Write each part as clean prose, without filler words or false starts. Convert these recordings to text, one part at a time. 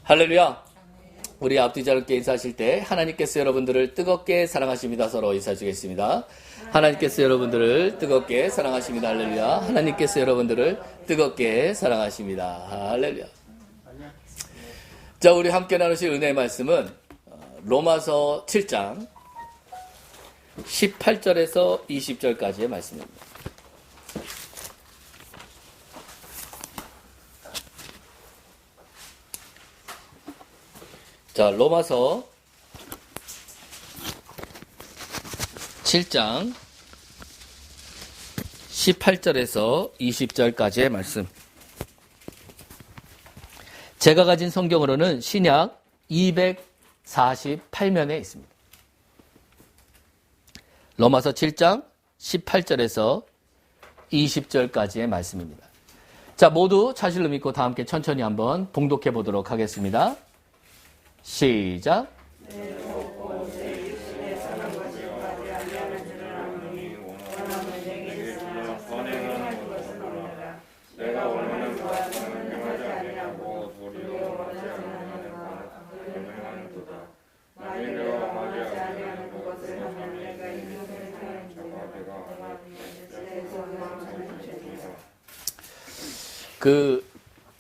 할렐루야. 우리 앞뒤 자롭게 인사하실 때 하나님께서 여러분들을 뜨겁게 사랑하십니다. 서로 인사드리겠습니다. 하나님께서 여러분들을 뜨겁게 사랑하십니다. 할렐루야. 하나님께서 여러분들을 뜨겁게 사랑하십니다. 할렐루야. 자, 우리 함께 나누실 은혜의 말씀은 로마서 7장 18절에서 20절까지의 말씀입니다. 자, 로마서 7장 18절에서 20절까지의 말씀. 제가 가진 성경으로는 신약 248면에 있습니다. 로마서 7장 18절에서 20절까지의 말씀입니다. 자, 모두 차실로 믿고 다 함께 천천히 한번 봉독해 보도록 하겠습니다. 시작.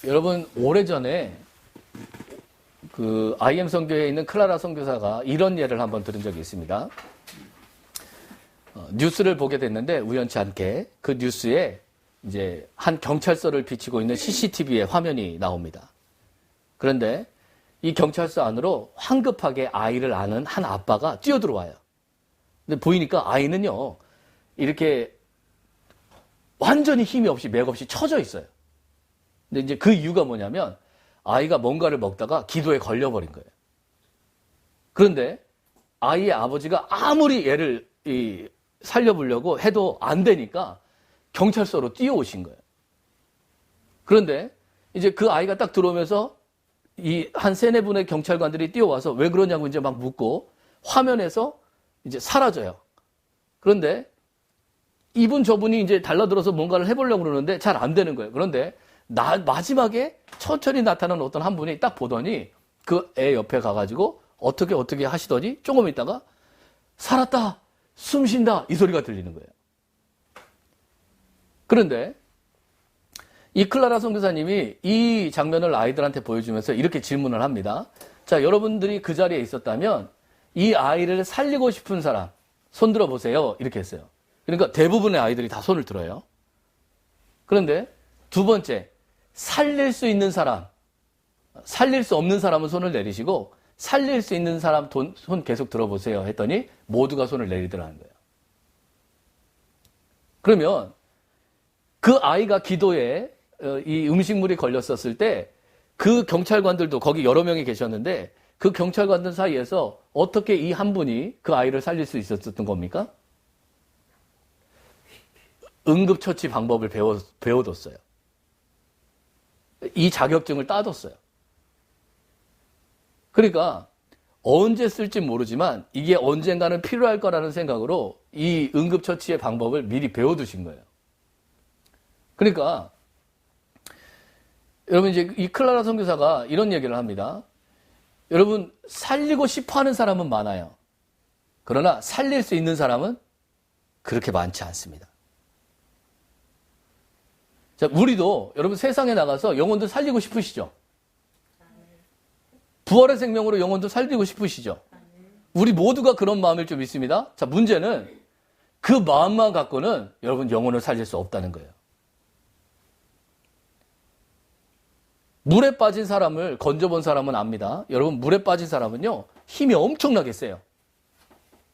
여러분, 오래전에 IM 선교회에 있는 클라라 선교사가 이런 예를 한번 들은 적이 있습니다. 뉴스를 보게 됐는데, 우연치 않게 그 뉴스에 이제 한 경찰서를 비치고 있는 CCTV의 화면이 나옵니다. 그런데 이 경찰서 안으로 황급하게 아이를 안은 한 아빠가 뛰어들어와요. 근데 보이니까 아이는요, 이렇게 완전히 힘이 없이 맥없이 처져 있어요. 근데 이제 그 이유가 뭐냐면 아이가 뭔가를 먹다가 기도에 걸려버린 거예요. 그런데 아이의 아버지가 아무리 얘를 살려보려고 해도 안 되니까 경찰서로 뛰어오신 거예요. 그런데 이제 그 아이가 딱 들어오면서 한 3-4분의 경찰관들이 뛰어와서 왜 그러냐고 이제 막 묻고 화면에서 이제 사라져요. 그런데 저분이 이제 달라들어서 뭔가를 해보려고 그러는데 잘 안 되는 거예요. 그런데 마지막에 천천히 나타나는 어떤 한 분이 딱 보더니 그 애 옆에 가가지고 어떻게 하시더니 조금 있다가 살았다, 숨 쉰다, 이 소리가 들리는 거예요. 그런데 이 클라라 선교사님이 이 장면을 아이들한테 보여주면서 이렇게 질문을 합니다. 자, 여러분들이 그 자리에 있었다면 이 아이를 살리고 싶은 사람 손 들어보세요. 이렇게 했어요. 그러니까 대부분의 아이들이 다 손을 들어요. 그런데 두 번째, 살릴 수 있는 사람, 살릴 수 없는 사람은 손을 내리시고 살릴 수 있는 사람 손 계속 들어보세요 했더니 모두가 손을 내리더라는 거예요. 그러면 그 아이가 기도에 이 음식물이 걸렸었을 때 그 경찰관들도 거기 여러 명이 계셨는데 그 경찰관들 사이에서 어떻게 이 한 분이 그 아이를 살릴 수 있었던 겁니까? 응급처치 방법을 배워뒀어요. 이 자격증을 따뒀어요. 그러니까 언제 쓸지 모르지만 이게 언젠가는 필요할 거라는 생각으로 이 응급처치의 방법을 미리 배워두신 거예요. 그러니까 여러분, 이제 이 클라라 선교사가 이런 얘기를 합니다. 여러분, 살리고 싶어 하는 사람은 많아요. 그러나 살릴 수 있는 사람은 그렇게 많지 않습니다. 자, 우리도 여러분 세상에 나가서 영혼도 살리고 싶으시죠? 부활의 생명으로 영혼도 살리고 싶으시죠? 우리 모두가 그런 마음일 줄 믿습니다. 자, 문제는 그 마음만 갖고는 여러분 영혼을 살릴 수 없다는 거예요. 물에 빠진 사람을 건져본 사람은 압니다. 여러분, 물에 빠진 사람은요, 힘이 엄청나게 세요.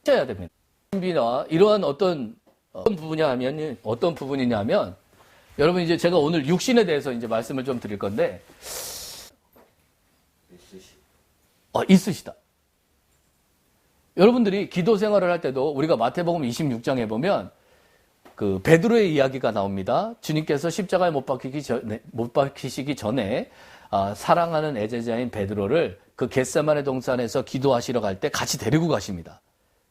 해야 됩니다. 준비나 이러한 어떤 부분이냐면 여러분, 이제 제가 오늘 육신에 대해서 이제 말씀을 좀 드릴 건데, 있으시다. 여러분들이 기도 생활을 할 때도 우리가 마태복음 26장에 보면 그 베드로의 이야기가 나옵니다. 주님께서 십자가에 못 박히시기 전에 사랑하는 애제자인 베드로를 그 겟세마네 동산에서 기도하시러 갈 때 같이 데리고 가십니다.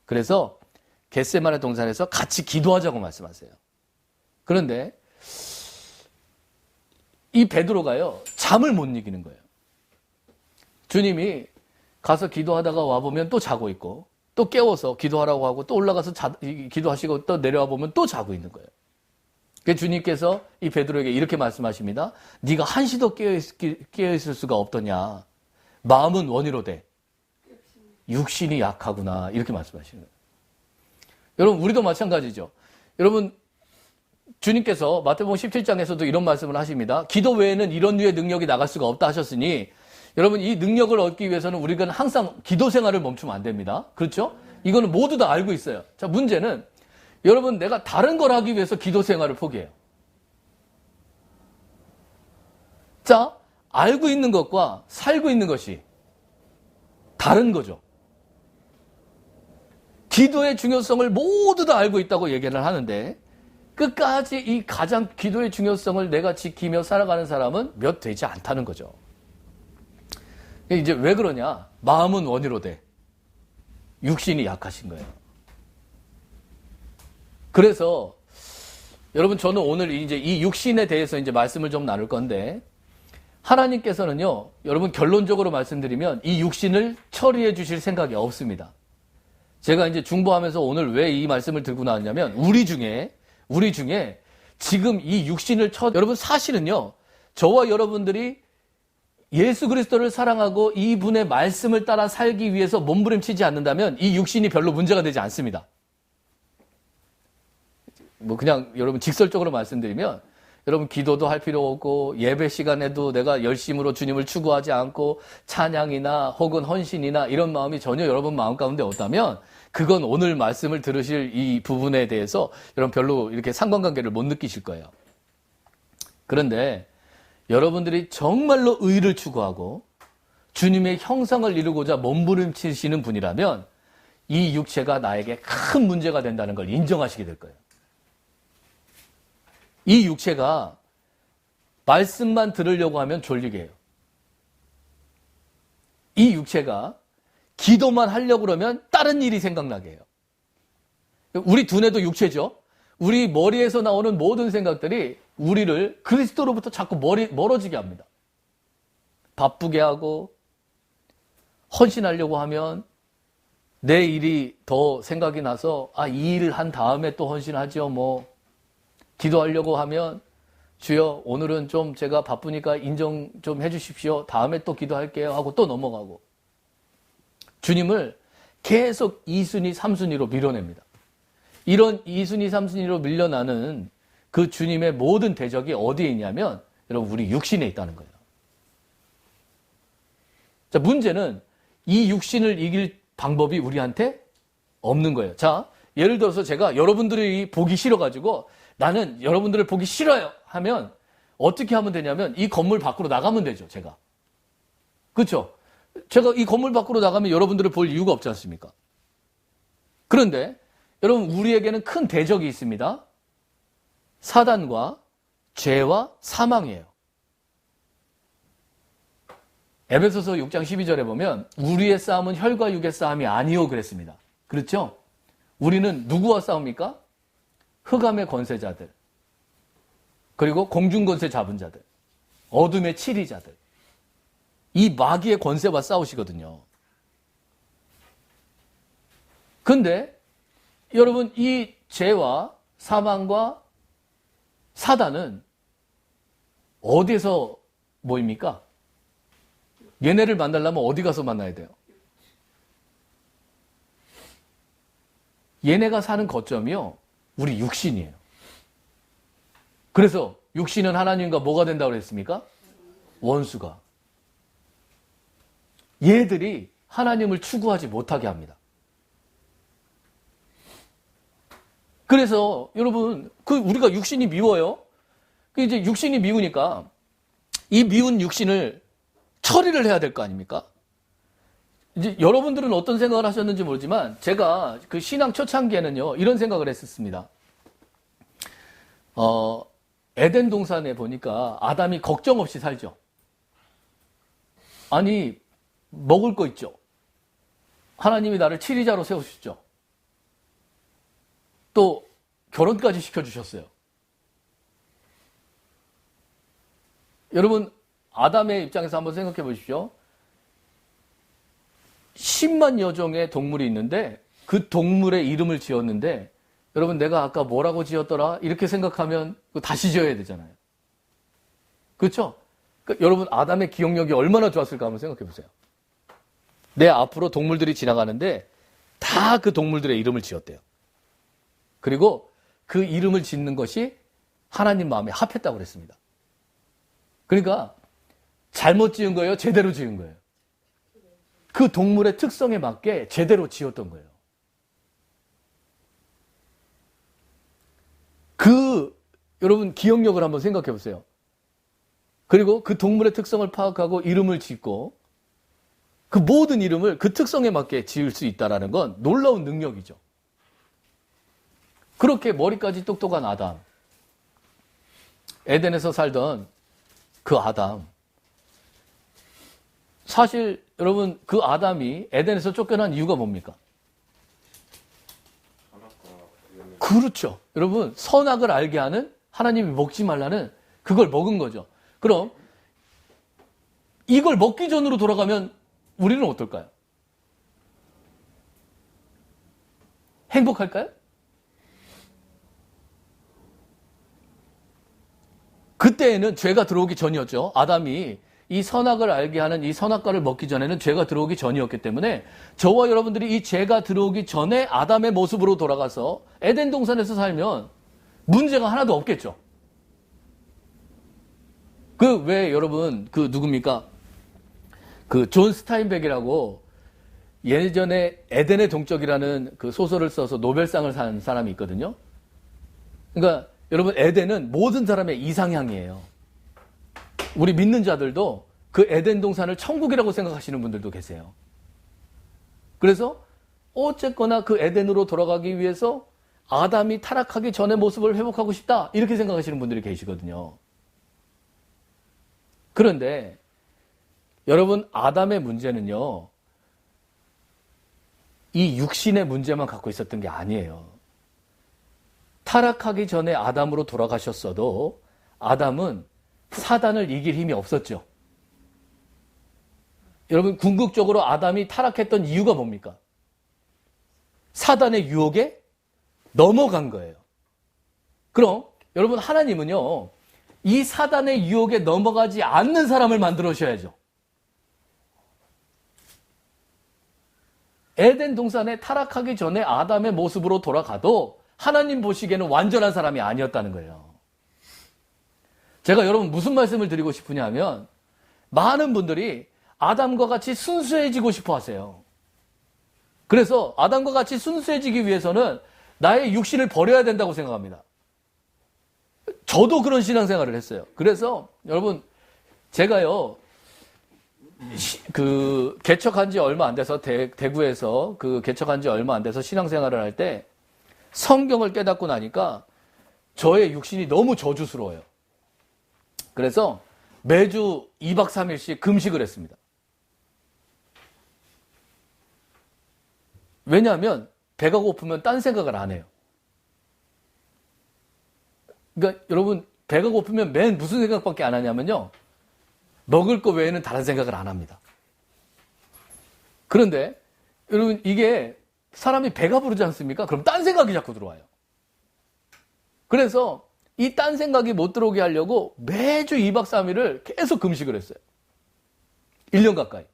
그래서 겟세마네 동산에서 같이 기도하자고 말씀하세요. 그런데 이 베드로가요, 잠을 못 이기는 거예요. 주님이 가서 기도하다가 와보면 또 자고 있고, 또 깨워서 기도하라고 하고 또 올라가서 기도하시고 또 내려와 보면 또 자고 있는 거예요. 그래서 주님께서 이 베드로에게 이렇게 말씀하십니다. 네가 한시도 깨어있을 수가 없더냐. 마음은 원이로되 육신이 약하구나. 이렇게 말씀하시는 거예요. 여러분, 우리도 마찬가지죠. 여러분, 주님께서 마태복음 17장에서도 이런 말씀을 하십니다. 기도 외에는 이런 류의 능력이 나갈 수가 없다 하셨으니, 여러분, 이 능력을 얻기 위해서는 우리가 항상 기도 생활을 멈추면 안 됩니다. 그렇죠? 이거는 모두 다 알고 있어요. 자, 문제는 여러분, 내가 다른 걸 하기 위해서 기도 생활을 포기해요. 자, 알고 있는 것과 살고 있는 것이 다른 거죠. 기도의 중요성을 모두 다 알고 있다고 얘기를 하는데, 끝까지 이 가장 기도의 중요성을 내가 지키며 살아가는 사람은 몇 되지 않다는 거죠. 이제 왜 그러냐? 마음은 원이로되 육신이 약하신 거예요. 그래서 여러분, 저는 오늘 이제 이 육신에 대해서 이제 말씀을 좀 나눌 건데, 하나님께서는요, 여러분, 결론적으로 말씀드리면 이 육신을 처리해 주실 생각이 없습니다. 제가 이제 중보하면서 오늘 왜 이 말씀을 들고 나왔냐면, 우리 중에 지금 이 육신을 여러분, 사실은요, 저와 여러분들이 예수 그리스도를 사랑하고 이분의 말씀을 따라 살기 위해서 몸부림치지 않는다면 이 육신이 별로 문제가 되지 않습니다. 뭐 그냥 여러분 직설적으로 말씀드리면, 여러분 기도도 할 필요 없고 예배 시간에도 내가 열심으로 주님을 추구하지 않고 찬양이나 혹은 헌신이나 이런 마음이 전혀 여러분 마음 가운데 없다면, 그건 오늘 말씀을 들으실 이 부분에 대해서 여러분 별로 이렇게 상관관계를 못 느끼실 거예요. 그런데 여러분들이 정말로 의를 추구하고 주님의 형상을 이루고자 몸부림치시는 분이라면 이 육체가 나에게 큰 문제가 된다는 걸 인정하시게 될 거예요. 이 육체가 말씀만 들으려고 하면 졸리게 해요. 이 육체가 기도만 하려고 그러면 다른 일이 생각나게 해요. 우리 두뇌도 육체죠. 우리 머리에서 나오는 모든 생각들이 우리를 그리스도로부터 자꾸 멀어지게 합니다. 바쁘게 하고 헌신하려고 하면 내 일이 더 생각이 나서 이 일을 한 다음에 또 헌신하죠. 뭐 기도하려고 하면 주여 오늘은 좀 제가 바쁘니까 인정 좀 해주십시오. 다음에 또 기도할게요 하고 또 넘어가고, 주님을 계속 2순위, 3순위로 밀어냅니다. 이런 2순위, 3순위로 밀려나는 그 주님의 모든 대적이 어디에 있냐면 여러분 우리 육신에 있다는 거예요. 자, 문제는 이 육신을 이길 방법이 우리한테 없는 거예요. 자, 예를 들어서 제가 여러분들이 보기 싫어가지고 나는 여러분들을 보기 싫어요 하면 어떻게 하면 되냐면 이 건물 밖으로 나가면 되죠, 제가. 그렇죠? 제가 이 건물 밖으로 나가면 여러분들을 볼 이유가 없지 않습니까? 그런데 여러분, 우리에게는 큰 대적이 있습니다. 사단과 죄와 사망이에요. 에베소서 6장 12절에 보면 우리의 싸움은 혈과 육의 싸움이 아니요 그랬습니다. 그렇죠? 우리는 누구와 싸웁니까? 흑암의 권세자들, 그리고 공중권세 잡은 자들, 어둠의 치리자들, 이 마귀의 권세와 싸우시거든요. 근데 여러분, 이 죄와 사망과 사단은 어디에서 모입니까? 얘네를 만나려면 어디 가서 만나야 돼요? 얘네가 사는 거점이요, 우리 육신이에요. 그래서 육신은 하나님과 뭐가 된다고 그랬습니까? 원수가. 얘들이 하나님을 추구하지 못하게 합니다. 그래서 여러분, 우리가 육신이 미워요. 이제 육신이 미우니까 이 미운 육신을 처리를 해야 될 거 아닙니까? 이제 여러분들은 어떤 생각을 하셨는지 모르지만 제가 그 신앙 초창기에는요 이런 생각을 했었습니다. 에덴 동산에 보니까 아담이 걱정 없이 살죠. 아니, 먹을 거 있죠. 하나님이 나를 치리자로 세우셨죠. 또 결혼까지 시켜주셨어요. 여러분, 아담의 입장에서 한번 생각해 보십시오. 10만여 종의 동물이 있는데 그 동물의 이름을 지었는데 여러분 내가 아까 뭐라고 지었더라? 이렇게 생각하면 다시 지어야 되잖아요. 그렇죠? 그러니까 여러분 아담의 기억력이 얼마나 좋았을까 한번 생각해 보세요. 내 앞으로 동물들이 지나가는데 다 그 동물들의 이름을 지었대요. 그리고 그 이름을 짓는 것이 하나님 마음에 합했다고 그랬습니다. 그러니까 잘못 지은 거예요? 제대로 지은 거예요? 그 동물의 특성에 맞게 제대로 지었던 거예요. 여러분 기억력을 한번 생각해 보세요. 그리고 그 동물의 특성을 파악하고 이름을 짓고 그 모든 이름을 그 특성에 맞게 지을 수 있다는 건 놀라운 능력이죠. 그렇게 머리까지 똑똑한 아담, 에덴에서 살던 그 아담, 사실 여러분 그 아담이 에덴에서 쫓겨난 이유가 뭡니까? 그렇죠. 여러분 선악을 알게 하는 하나님이 먹지 말라는 그걸 먹은 거죠. 그럼 이걸 먹기 전으로 돌아가면 우리는 어떨까요? 행복할까요? 그때에는 죄가 들어오기 전이었죠. 아담이 이 선악을 알게 하는 이 선악과를 먹기 전에는 죄가 들어오기 전이었기 때문에 저와 여러분들이 이 죄가 들어오기 전에 아담의 모습으로 돌아가서 에덴 동산에서 살면 문제가 하나도 없겠죠. 왜 여러분 누굽니까? 존 스타인백이라고 예전에 에덴의 동쪽이라는 그 소설을 써서 노벨상을 산 사람이 있거든요. 그러니까 여러분 에덴은 모든 사람의 이상향이에요. 우리 믿는 자들도 그 에덴 동산을 천국이라고 생각하시는 분들도 계세요. 그래서 어쨌거나 그 에덴으로 돌아가기 위해서 아담이 타락하기 전의 모습을 회복하고 싶다 이렇게 생각하시는 분들이 계시거든요. 그런데 여러분 아담의 문제는요. 이 육신의 문제만 갖고 있었던 게 아니에요. 타락하기 전에 아담으로 돌아가셨어도 아담은 사단을 이길 힘이 없었죠. 여러분 궁극적으로 아담이 타락했던 이유가 뭡니까? 사단의 유혹에 넘어간 거예요. 그럼 여러분 하나님은요. 이 사단의 유혹에 넘어가지 않는 사람을 만들어셔야죠. 에덴 동산에 타락하기 전에 아담의 모습으로 돌아가도 하나님 보시기에는 완전한 사람이 아니었다는 거예요. 제가 여러분 무슨 말씀을 드리고 싶으냐 하면 많은 분들이 아담과 같이 순수해지고 싶어 하세요. 그래서 아담과 같이 순수해지기 위해서는 나의 육신을 버려야 된다고 생각합니다. 저도 그런 신앙생활을 했어요. 그래서 여러분 제가요 개척한 지 얼마 안 돼서 대구에서 개척한 지 얼마 안 돼서 신앙생활을 할 때 성경을 깨닫고 나니까 저의 육신이 너무 저주스러워요. 그래서 매주 2박 3일씩 금식을 했습니다. 왜냐하면 배가 고프면 딴 생각을 안 해요. 그러니까 여러분 배가 고프면 맨 무슨 생각밖에 안 하냐면요. 먹을 거 외에는 다른 생각을 안 합니다. 그런데 여러분 이게 사람이 배가 부르지 않습니까? 그럼 딴 생각이 자꾸 들어와요. 그래서 이 딴 생각이 못 들어오게 하려고 매주 2박 3일을 계속 금식을 했어요. 1년 가까이.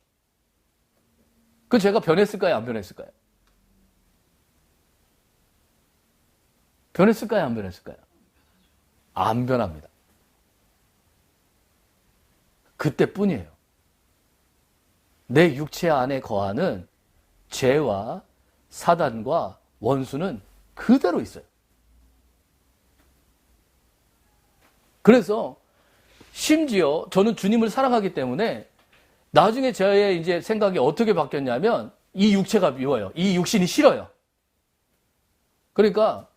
제가 변했을까요? 안 변했을까요? 변했을까요? 안 변했을까요? 안 변합니다. 그때뿐이에요. 내 육체 안에 거하는 죄와 사단과 원수는 그대로 있어요. 그래서 심지어 저는 주님을 사랑하기 때문에 나중에 저의 이제 생각이 어떻게 바뀌었냐면 이 육체가 미워요. 이 육신이 싫어요. 그러니까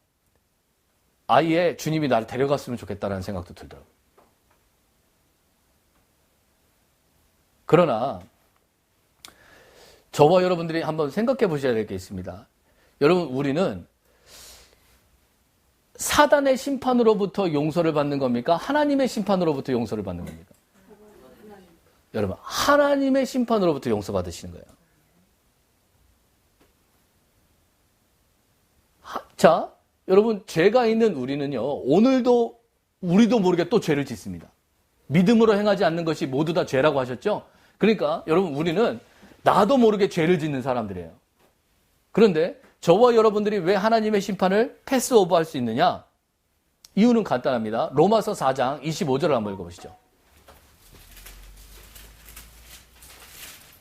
아예 주님이 나를 데려갔으면 좋겠다는 생각도 들더라고요. 그러나 저와 여러분들이 한번 생각해 보셔야 될 게 있습니다. 여러분 우리는 사단의 심판으로부터 용서를 받는 겁니까? 하나님의 심판으로부터 용서를 받는 겁니까? 여러분 하나님의 심판으로부터 용서받으시는 거예요. 자, 여러분, 죄가 있는 우리는요, 오늘도 우리도 모르게 또 죄를 짓습니다. 믿음으로 행하지 않는 것이 모두 다 죄라고 하셨죠? 그러니까 여러분, 우리는 나도 모르게 죄를 짓는 사람들이에요. 그런데 저와 여러분들이 왜 하나님의 심판을 패스오버 할 수 있느냐? 이유는 간단합니다. 로마서 4장 25절을 한번 읽어보시죠.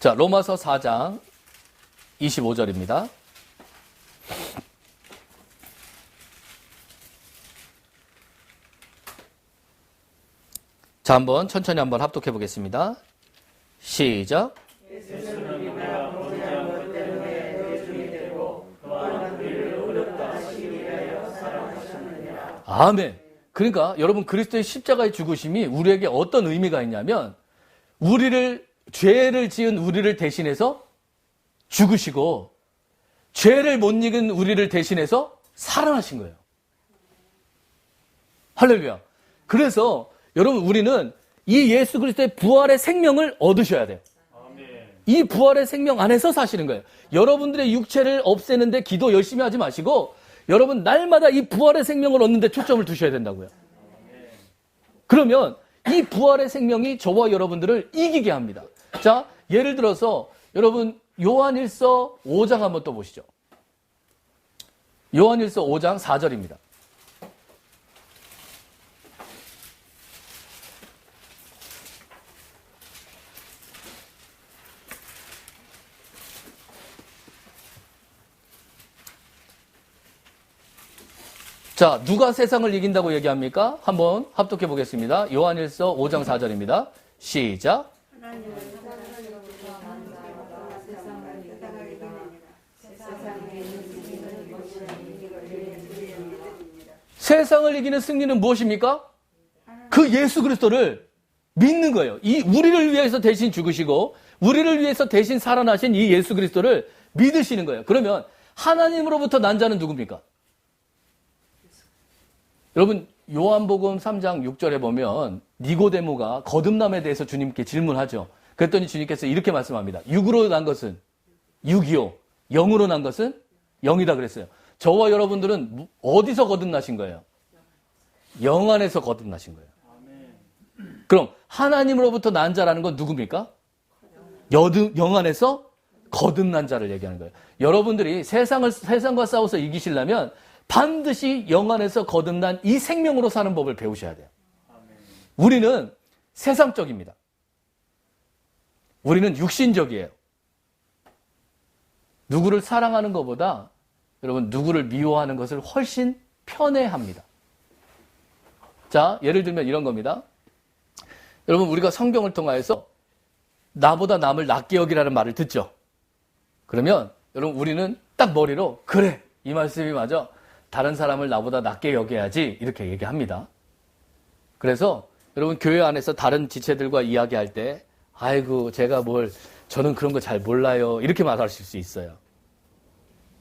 자, 로마서 4장 25절입니다. 자, 한번 천천히 한번 합독해 보겠습니다. 시작. 아멘. 그러니까 여러분, 그리스도의 십자가의 죽으심이 우리에게 어떤 의미가 있냐면, 죄를 지은 우리를 대신해서 죽으시고 죄를 못 이긴 우리를 대신해서 살아나신 거예요. 할렐루야. 그래서 여러분, 우리는 이 예수 그리스도의 부활의 생명을 얻으셔야 돼요. 이 부활의 생명 안에서 사시는 거예요. 여러분들의 육체를 없애는데 기도 열심히 하지 마시고 여러분, 날마다 이 부활의 생명을 얻는 데 초점을 두셔야 된다고요. 그러면 이 부활의 생명이 저와 여러분들을 이기게 합니다. 자, 예를 들어서 여러분, 요한일서 5장 한번 또 보시죠. 요한일서 5장 4절입니다. 자, 누가 세상을 이긴다고 얘기합니까? 한번 합독해 보겠습니다. 요한일서 5장 4절입니다. 시작. 세상을 이기는 승리는 무엇입니까? 그 예수 그리스도를 믿는 거예요. 이 우리를 위해서 대신 죽으시고 우리를 위해서 대신 살아나신 이 예수 그리스도를 믿으시는 거예요. 그러면 하나님으로부터 난 자는 누굽니까? 여러분, 요한복음 3장 6절에 보면 니고데모가 거듭남에 대해서 주님께 질문하죠. 그랬더니 주님께서 이렇게 말씀합니다. 육으로 난 것은 육이요, 영으로 난 것은 영이다 그랬어요. 저와 여러분들은 어디서 거듭나신 거예요? 영 안에서 거듭나신 거예요. 그럼 하나님으로부터 난 자라는 건 누굽니까? 영 안에서 거듭난 자를 얘기하는 거예요. 여러분들이 세상과 싸워서 이기시려면 반드시 영 안에서 거듭난 이 생명으로 사는 법을 배우셔야 돼요. 우리는 세상적입니다. 우리는 육신적이에요. 누구를 사랑하는 것보다 여러분, 누구를 미워하는 것을 훨씬 편해합니다. 자, 예를 들면 이런 겁니다. 여러분, 우리가 성경을 통하여서 나보다 남을 낫게 여기라는 말을 듣죠. 그러면 여러분, 우리는 딱 머리로 그래, 이 말씀이 맞아. 다른 사람을 나보다 낫게 여겨야지, 이렇게 얘기합니다. 그래서 여러분, 교회 안에서 다른 지체들과 이야기할 때 아이고, 저는 그런 거 잘 몰라요, 이렇게 말하실 수 있어요.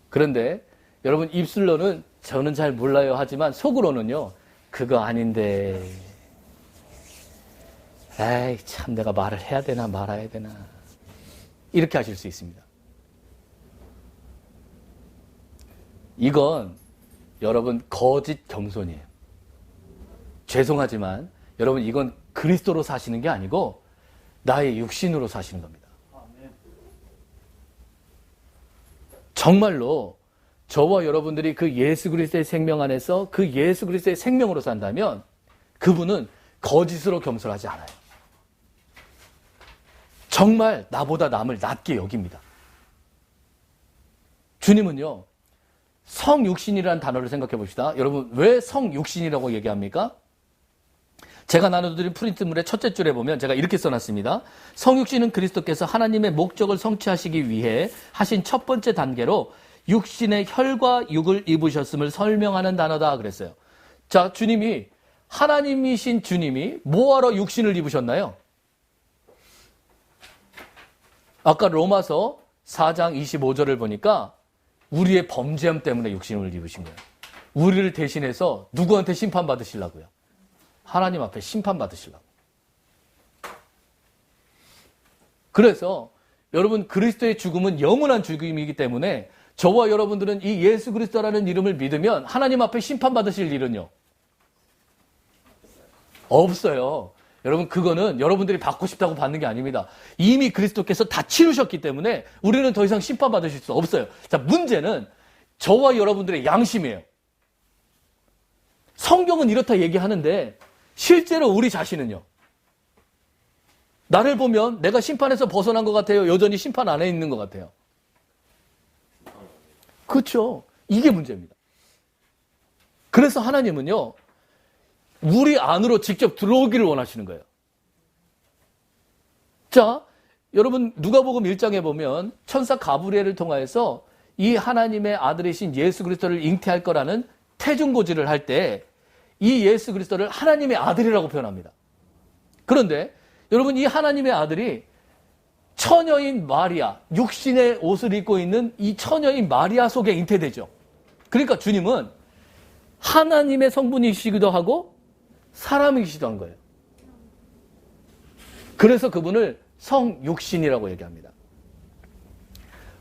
그런데 여러분, 입술로는 저는 잘 몰라요 하지만 속으로는요, 그거 아닌데, 에이 참, 내가 말을 해야 되나 말아야 되나, 이렇게 하실 수 있습니다. 이건 여러분, 거짓 겸손이에요. 죄송하지만 여러분, 이건 그리스도로 사시는 게 아니고 나의 육신으로 사시는 겁니다. 정말로 저와 여러분들이 그 예수 그리스도의 생명 안에서 그 예수 그리스도의 생명으로 산다면 그분은 거짓으로 겸손하지 않아요. 정말 나보다 남을 낫게 여깁니다. 주님은요, 성육신이라는 단어를 생각해 봅시다. 여러분, 왜 성육신이라고 얘기합니까? 제가 나눠드린 프린트물의 첫째 줄에 보면 제가 이렇게 써놨습니다. 성육신은 그리스도께서 하나님의 목적을 성취하시기 위해 하신 첫 번째 단계로 육신의 혈과 육을 입으셨음을 설명하는 단어다 그랬어요. 자, 주님이, 하나님이신 주님이 뭐하러 육신을 입으셨나요? 아까 로마서 4장 25절을 보니까 우리의 범죄함 때문에 육신을 입으신 거예요. 우리를 대신해서 누구한테 심판받으시려고요? 하나님 앞에 심판받으시려고. 그래서 여러분, 그리스도의 죽음은 영원한 죽음이기 때문에 저와 여러분들은 이 예수 그리스도라는 이름을 믿으면 하나님 앞에 심판받으실 일은요? 없어요. 여러분, 그거는 여러분들이 받고 싶다고 받는 게 아닙니다. 이미 그리스도께서 다 치르셨기 때문에 우리는 더 이상 심판받으실 수 없어요. 자, 문제는 저와 여러분들의 양심이에요. 성경은 이렇다 얘기하는데 실제로 우리 자신은요? 나를 보면 내가 심판에서 벗어난 것 같아요? 여전히 심판 안에 있는 것 같아요? 그렇죠. 이게 문제입니다. 그래서 하나님은요, 우리 안으로 직접 들어오기를 원하시는 거예요. 자, 여러분 누가복음 1장에 보면 천사 가브리엘을 통하여서 이 하나님의 아들이신 예수 그리스도를 잉태할 거라는 태중고지를 할 때 이 예수 그리스도를 하나님의 아들이라고 표현합니다. 그런데 여러분, 이 하나님의 아들이 처녀인 마리아, 육신의 옷을 입고 있는 이 처녀인 마리아 속에 잉태되죠. 그러니까 주님은 하나님의 성분이시기도 하고 사람이시기도 한 거예요. 그래서 그분을 성육신이라고 얘기합니다.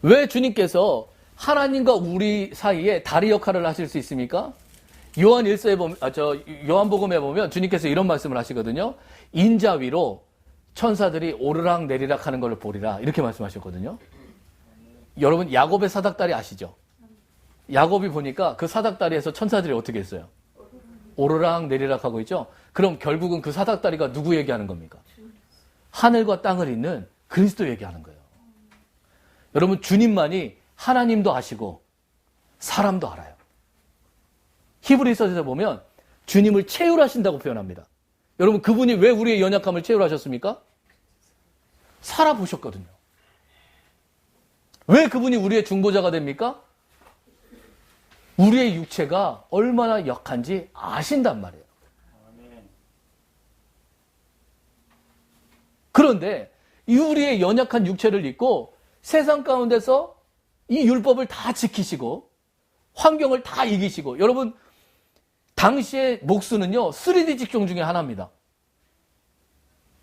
왜 주님께서 하나님과 우리 사이에 다리 역할을 하실 수 있습니까? 요한 1서에 보면, 요한복음에 보면 주님께서 이런 말씀을 하시거든요. 인자 위로 천사들이 오르락 내리락 하는 걸 보리라. 이렇게 말씀하셨거든요. 여러분, 야곱의 사닥다리 아시죠? 야곱이 보니까 그 사닥다리에서 천사들이 어떻게 했어요? 오르락 내리락 하고 있죠? 그럼 결국은 그 사닥다리가 누구 얘기하는 겁니까? 하늘과 땅을 잇는 그리스도 얘기하는 거예요. 여러분, 주님만이 하나님도 아시고 사람도 알아요. 히브리서에서 보면 주님을 체휼하신다고 표현합니다. 여러분, 그분이 왜 우리의 연약함을 체휼하셨습니까? 살아보셨거든요. 왜 그분이 우리의 중보자가 됩니까? 우리의 육체가 얼마나 약한지 아신단 말이에요. 그런데 이 우리의 연약한 육체를 입고 세상 가운데서 이 율법을 다 지키시고 환경을 다 이기시고, 여러분, 당시의 목수는요 3D 직종 중에 하나입니다.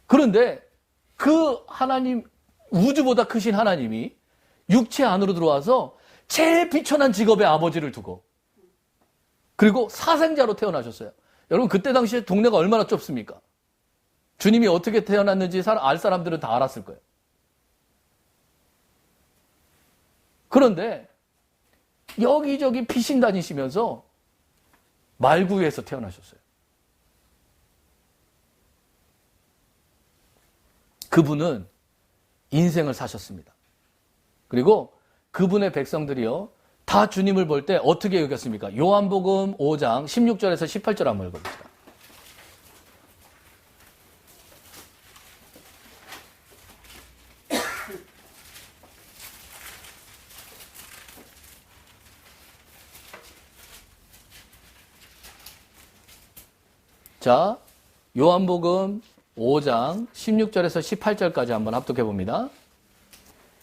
그런데 그 하나님, 우주보다 크신 하나님이 육체 안으로 들어와서 제일 비천한 직업의 아버지를 두고, 그리고 사생자로 태어나셨어요. 여러분, 그때 당시에 동네가 얼마나 좁습니까? 주님이 어떻게 태어났는지 알 사람들은 다 알았을 거예요. 그런데 여기저기 피신 다니시면서 말구에서 태어나셨어요. 그분은 인생을 사셨습니다. 그리고 그분의 백성들이요, 다 주님을 볼 때 어떻게 여겼습니까? 요한복음 5장 16절에서 18절 한번 읽어봅시다. 자, 요한복음 5장 16절에서 18절까지 한번 합독해 봅니다.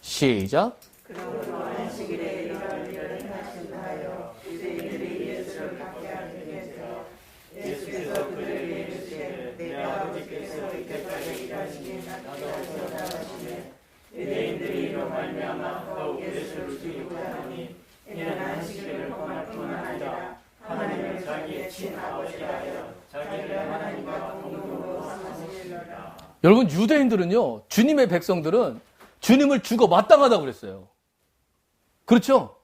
시작. 그러므로 안식일에 이러한 일을 하신다 하여 유대인들이 예수를 갖게 하는 데서 예수께서 그들에게 이르시되 내 아버지께서 이때까지 일하시니 나도 하시네. 유대인들이 이로 말미암아 더욱 예수를 죽이고자 하니 이는 안식일을 범할 뿐만 아니라 하나님을 자기의 친아버지라 하여 자기를 하나님과 동등으로 삼으시니라. 여러분, 유대인들은요, 주님의 백성들은 주님을 죽어 마땅하다고 그랬어요. 그렇죠?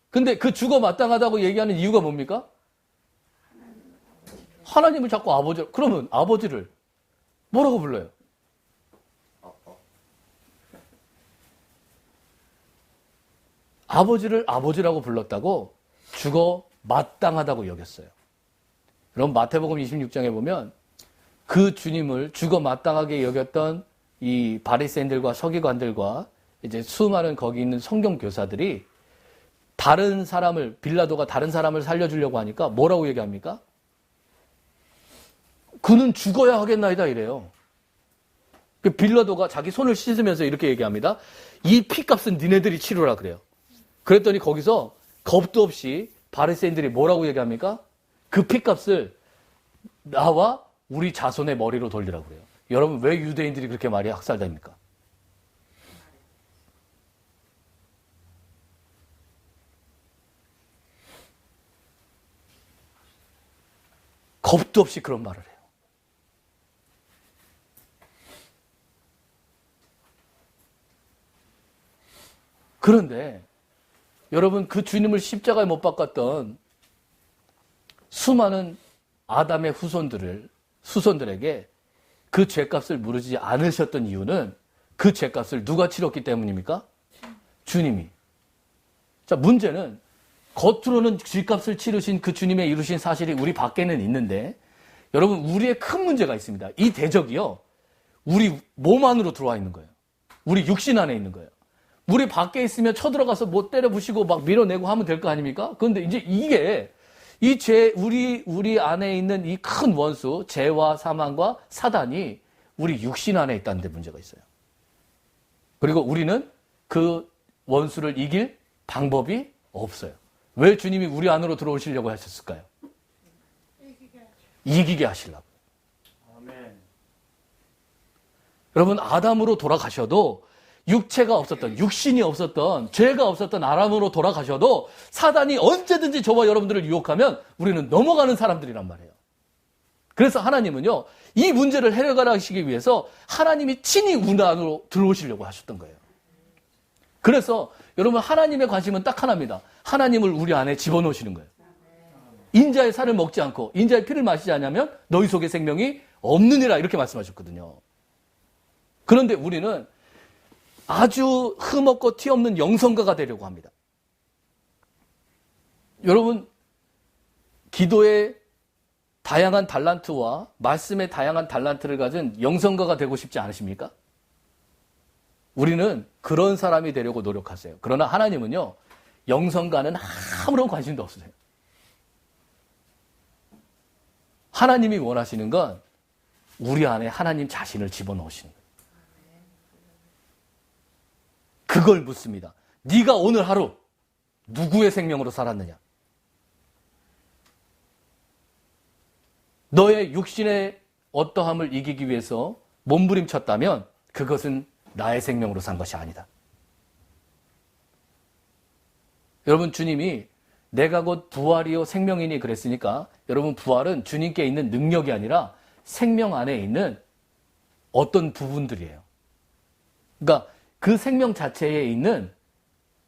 근데 그 죽어 마땅하다고 얘기하는 이유가 뭡니까? 하나님을 자꾸 아버지, 그러면 아버지를 뭐라고 불러요? 아버지를 아버지라고 불렀다고 죽어 마땅하다고 여겼어요. 그럼 마태복음 26장에 보면 그 주님을 죽어 마땅하게 여겼던 이 바리새인들과 서기관들과 이제 수많은 거기 있는 성경 교사들이 다른 사람을, 빌라도가 다른 사람을 살려주려고 하니까 뭐라고 얘기합니까? 그는 죽어야 하겠나이다 이래요. 빌라도가 자기 손을 씻으면서 이렇게 얘기합니다. 이 피값은 니네들이 치르라 그래요. 그랬더니 거기서 겁도 없이 바리새인들이 뭐라고 얘기합니까? 그 피값을 나와 우리 자손의 머리로 돌리라고 그래요. 여러분, 왜 유대인들이 그렇게 많이 학살됩니까? 겁도 없이 그런 말을 해요. 그런데 여러분, 그 주님을 십자가에 못 박았던 수많은 아담의 후손들에게 그 죄값을 물으지 않으셨던 이유는 그 죄값을 누가 치렀기 때문입니까? 주님이. 자, 문제는 겉으로는 죄값을 치르신 그 주님의 이루신 사실이 우리 밖에는 있는데, 여러분, 우리의 큰 문제가 있습니다. 이 대적이요, 우리 몸 안으로 들어와 있는 거예요. 우리 육신 안에 있는 거예요. 우리 밖에 있으면 쳐들어가서 뭐 때려 부시고 막 밀어내고 하면 될 거 아닙니까? 그런데 이제 이게 이 우리 안에 있는 이 큰 원수, 죄와 사망과 사단이 우리 육신 안에 있다는 데 문제가 있어요. 그리고 우리는 그 원수를 이길 방법이 없어요. 왜 주님이 우리 안으로 들어오시려고 하셨을까요? 이기게 하시려고. 아멘. 여러분, 아담으로 돌아가셔도 육체가 없었던, 육신이 없었던, 죄가 없었던 아담으로 돌아가셔도 사단이 언제든지 저와 여러분들을 유혹하면 우리는 넘어가는 사람들이란 말이에요. 그래서 하나님은요, 이 문제를 해결하시기 위해서 하나님이 친히 우리 안으로 들어오시려고 하셨던 거예요. 그래서 여러분, 하나님의 관심은 딱 하나입니다. 하나님을 우리 안에 집어넣으시는 거예요. 인자의 살을 먹지 않고 인자의 피를 마시지 않으면 너희 속에 생명이 없느니라, 이렇게 말씀하셨거든요. 그런데 우리는 아주 흠없고 티 없는 영성가가 되려고 합니다. 여러분, 기도의 다양한 달란트와 말씀의 다양한 달란트를 가진 영성가가 되고 싶지 않으십니까? 우리는 그런 사람이 되려고 노력하세요. 그러나 하나님은요, 영성가는 아무런 관심도 없으세요. 하나님이 원하시는 건 우리 안에 하나님 자신을 집어넣으시는 거예요. 그걸 묻습니다. 네가 오늘 하루 누구의 생명으로 살았느냐? 너의 육신의 어떠함을 이기기 위해서 몸부림쳤다면 그것은 나의 생명으로 산 것이 아니다. 여러분, 주님이 내가 곧 부활이요 생명이니 그랬으니까, 여러분, 부활은 주님께 있는 능력이 아니라 생명 안에 있는 어떤 부분들이에요. 그러니까 그 생명 자체에 있는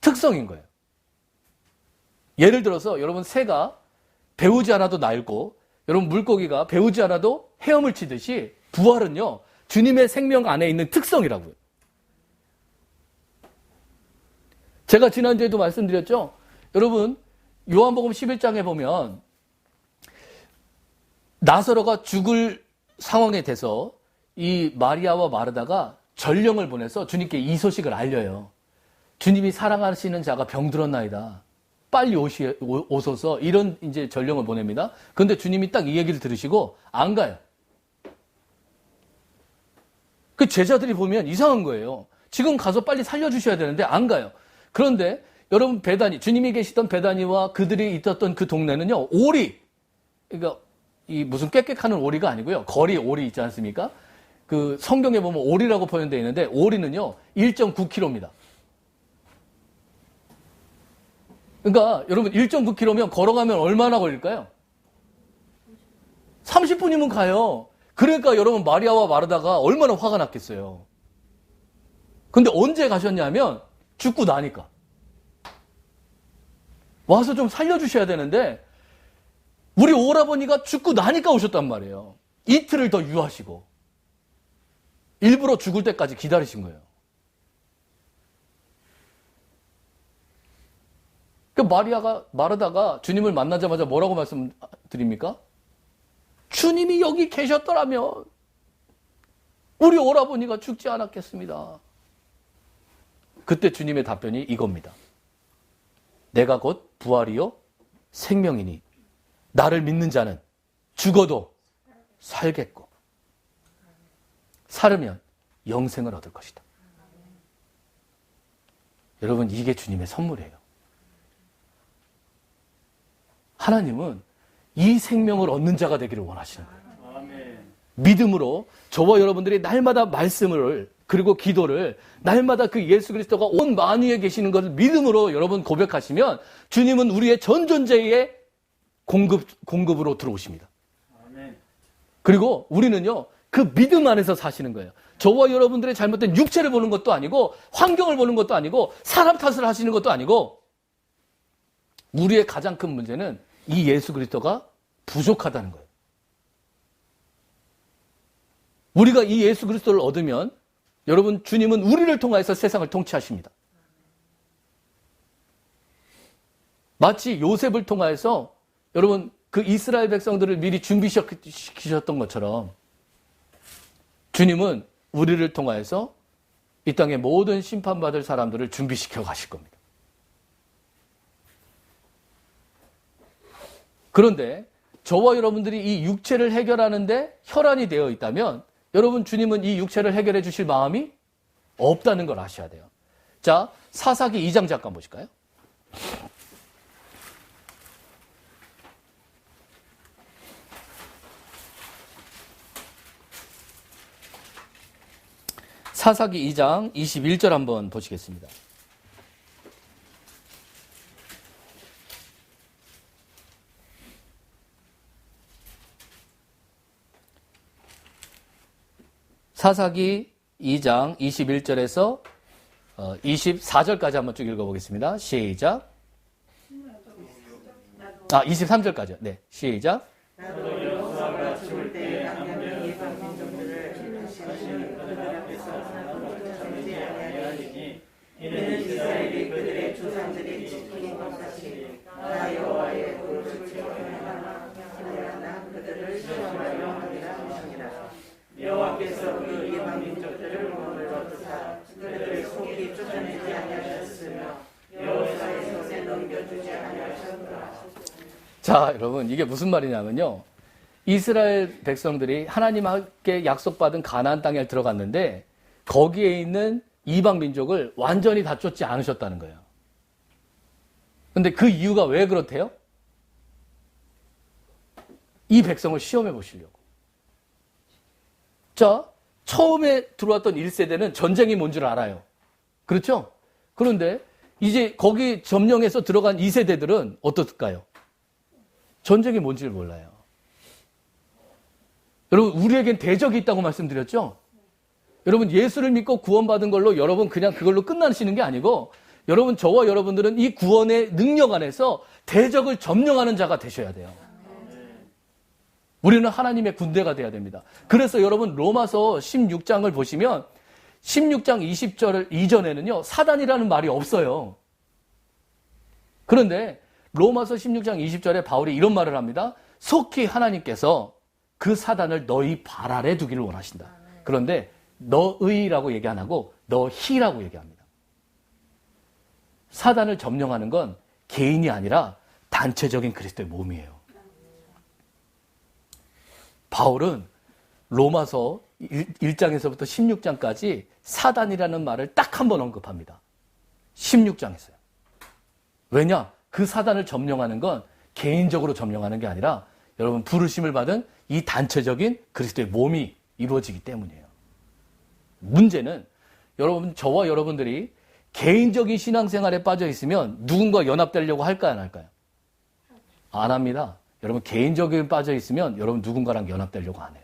특성인 거예요. 예를 들어서 여러분, 새가 배우지 않아도 날고, 여러분, 물고기가 배우지 않아도 헤엄을 치듯이 부활은요, 주님의 생명 안에 있는 특성이라고요. 제가 지난주에도 말씀드렸죠. 여러분, 요한복음 11장에 보면 나사로가 죽을 상황에 돼서 이 마리아와 마르다가 전령을 보내서 주님께 이 소식을 알려요. 주님이 사랑하시는 자가 병들었나이다. 빨리 오소서, 이런 이제 전령을 보냅니다. 그런데 주님이 딱 이 얘기를 들으시고 안 가요. 그 제자들이 보면 이상한 거예요. 지금 가서 빨리 살려주셔야 되는데 안 가요. 그런데 여러분, 베다니, 주님이 계시던 베다니와 그들이 있었던 그 동네는요, 오리, 그러니까 이 무슨 꽥꽥하는 오리가 아니고요, 거리 오리 있지 않습니까? 그 성경에 보면 오리라고 표현되어 있는데, 오리는요 1.9km입니다. 그러니까 여러분, 1.9km면 걸어가면 얼마나 걸릴까요? 30분이면 가요. 그러니까 여러분, 마리아와 마르다가 얼마나 화가 났겠어요. 근데 언제 가셨냐면 죽고 나니까. 와서 좀 살려주셔야 되는데 우리 오라버니가 죽고 나니까 오셨단 말이에요. 이틀을 더 유하시고 일부러 죽을 때까지 기다리신 거예요. 그 마르다가 주님을 만나자마자 뭐라고 말씀드립니까? 주님이 여기 계셨더라면 우리 오라버니가 죽지 않았겠습니다. 그때 주님의 답변이 이겁니다. 내가 곧 부활이요 생명이니 나를 믿는 자는 죽어도 살겠고 살으면 영생을 얻을 것이다. 여러분, 이게 주님의 선물이에요. 하나님은 이 생명을 얻는 자가 되기를 원하시는 거예요. 아멘. 믿음으로 저와 여러분들이 날마다 말씀을 그리고 기도를 날마다 그 예수 그리스도가 온 만유에 계시는 것을 믿음으로 여러분 고백하시면 주님은 우리의 전 존재의 공급으로 들어오십니다. 아멘. 그리고 우리는요, 그 믿음 안에서 사시는 거예요. 저와 여러분들의 잘못된 육체를 보는 것도 아니고, 환경을 보는 것도 아니고, 사람 탓을 하시는 것도 아니고, 우리의 가장 큰 문제는 이 예수 그리스도가 부족하다는 거예요. 우리가 이 예수 그리스도를 얻으면 여러분, 주님은 우리를 통하여서 세상을 통치하십니다. 마치 요셉을 통하여서 여러분 그 이스라엘 백성들을 미리 준비시키셨던 것처럼 주님은 우리를 통하여서 이 땅의 모든 심판받을 사람들을 준비시켜 가실 겁니다. 그런데 저와 여러분들이 이 육체를 해결하는데 혈안이 되어 있다면 여러분 주님은 이 육체를 해결해 주실 마음이 없다는 걸 아셔야 돼요. 자, 사사기 2장 잠깐 보실까요? 사사기 2장 21절 한번 보시겠습니다. 사사기 2장 21절에서 24절까지 한번 쭉 읽어보겠습니다. 시작. 23절까지요. 네, 시작. 나도 여호수아가 죽을 때 남겨둔 이방 민족들을 다시는 그들 앞에서 하나도 참지 아니하리니 이는 이스라엘이 그들의 조상들이 지킨 것 같이 나 여호와의 도를 지켜내나 난 그들을 시험하려 함이라 하시니라. 여호와께서 그 이방 민족들을 몸을 얻으사 그들의 속이 쫓아내지 아니하셨으며 여호수아의 손에 넘겨주지 아니하셨더라. 자, 여러분 이게 무슨 말이냐면요. 이스라엘 백성들이 하나님께 약속받은 가나안 땅에 들어갔는데 거기에 있는 이방 민족을 완전히 다 쫓지 않으셨다는 거예요. 근데 그 이유가 왜 그렇대요? 이 백성을 시험해 보시려고. 자, 처음에 들어왔던 1세대는 전쟁이 뭔 줄 알아요. 그렇죠? 그런데 이제 거기 점령해서 들어간 2세대들은 어떨까요? 전쟁이 뭔지를 몰라요. 여러분, 우리에겐 대적이 있다고 말씀드렸죠? 여러분, 예수를 믿고 구원받은 걸로 여러분 그냥 그걸로 끝나시는 게 아니고 여러분, 저와 여러분들은 이 구원의 능력 안에서 대적을 점령하는 자가 되셔야 돼요. 우리는 하나님의 군대가 돼야 됩니다. 그래서 여러분, 로마서 16장을 보시면 16장 20절 이전에는요, 사단이라는 말이 없어요. 그런데 로마서 16장 20절에 바울이 이런 말을 합니다. 속히 하나님께서 그 사단을 너희 발 아래 두기를 원하신다. 그런데 너의라고 얘기 안 하고 너희라고 얘기합니다. 사단을 점령하는 건 개인이 아니라 단체적인 그리스도의 몸이에요. 바울은 로마서 1장에서부터 16장까지 사단이라는 말을 딱 한 번 언급합니다. 16장에서요. 왜냐? 그 사단을 점령하는 건 개인적으로 점령하는 게 아니라 여러분 부르심을 받은 이 단체적인 그리스도의 몸이 이루어지기 때문이에요. 문제는 여러분, 저와 여러분들이 개인적인 신앙생활에 빠져 있으면 누군가 연합되려고 할까요, 안 할까요? 안 합니다. 여러분, 개인적인 빠져 있으면 여러분 누군가랑 연합되려고 안 해요.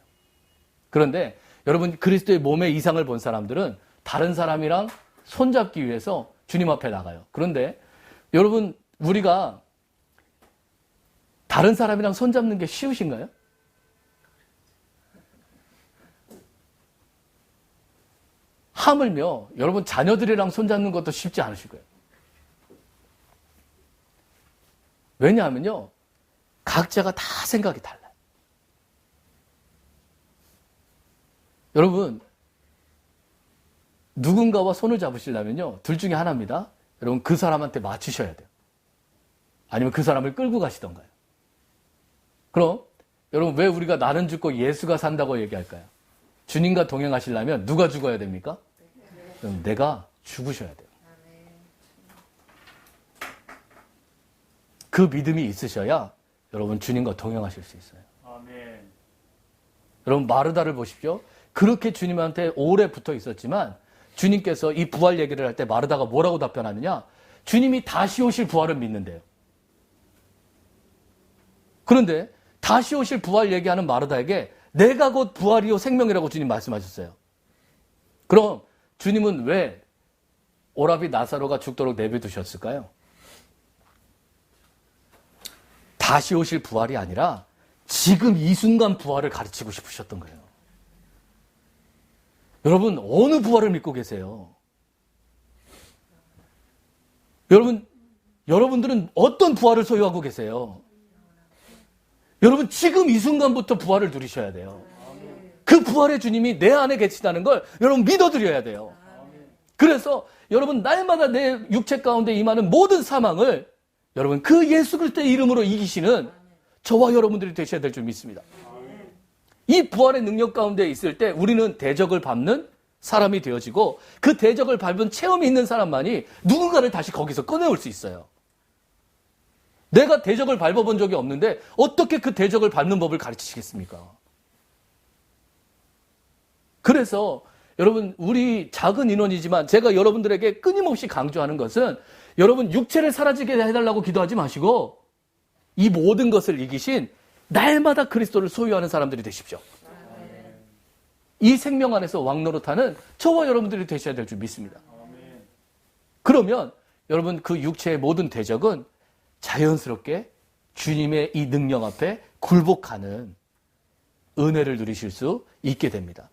그런데 여러분, 그리스도의 몸의 이상을 본 사람들은 다른 사람이랑 손잡기 위해서 주님 앞에 나가요. 그런데 여러분, 우리가 다른 사람이랑 손잡는 게 쉬우신가요? 하물며 여러분 자녀들이랑 손잡는 것도 쉽지 않으실 거예요. 왜냐하면요, 각자가 다 생각이 달라요. 여러분, 누군가와 손을 잡으시려면요, 둘 중에 하나입니다. 여러분, 그 사람한테 맞추셔야 돼요. 아니면 그 사람을 끌고 가시던가요. 그럼 여러분, 왜 우리가 나는 죽고 예수가 산다고 얘기할까요? 주님과 동행하시려면 누가 죽어야 됩니까? 그럼 내가 죽으셔야 돼요. 그 믿음이 있으셔야 여러분 주님과 동행하실 수 있어요. 아멘. 여러분, 마르다를 보십시오. 그렇게 주님한테 오래 붙어 있었지만 주님께서 이 부활 얘기를 할 때 마르다가 뭐라고 답변하느냐? 주님이 다시 오실 부활을 믿는데요. 그런데 다시 오실 부활 얘기하는 마르다에게 내가 곧 부활이요 생명이라고 주님 말씀하셨어요. 그럼 주님은 왜 오라비 나사로가 죽도록 내버려두셨을까요? 다시 오실 부활이 아니라 지금 이 순간 부활을 가르치고 싶으셨던 거예요. 여러분, 어느 부활을 믿고 계세요? 여러분들은 어떤 부활을 소유하고 계세요? 여러분, 지금 이 순간부터 부활을 누리셔야 돼요. 그 부활의 주님이 내 안에 계시다는 걸 여러분 믿어드려야 돼요. 그래서 여러분, 날마다 내 육체 가운데 임하는 모든 사망을 여러분, 그 예수 그리스도의 이름으로 이기시는 저와 여러분들이 되셔야 될 줄 믿습니다. 이 부활의 능력 가운데 있을 때 우리는 대적을 밟는 사람이 되어지고, 그 대적을 밟은 체험이 있는 사람만이 누군가를 다시 거기서 꺼내올 수 있어요. 내가 대적을 밟아본 적이 없는데 어떻게 그 대적을 밟는 법을 가르치시겠습니까? 그래서 여러분, 우리 작은 인원이지만 제가 여러분들에게 끊임없이 강조하는 것은, 여러분 육체를 사라지게 해달라고 기도하지 마시고 이 모든 것을 이기신 날마다 그리스도를 소유하는 사람들이 되십시오. 이 생명 안에서 왕노릇하는 저와 여러분들이 되셔야 될 줄 믿습니다. 그러면 여러분, 그 육체의 모든 대적은 자연스럽게 주님의 이 능력 앞에 굴복하는 은혜를 누리실 수 있게 됩니다.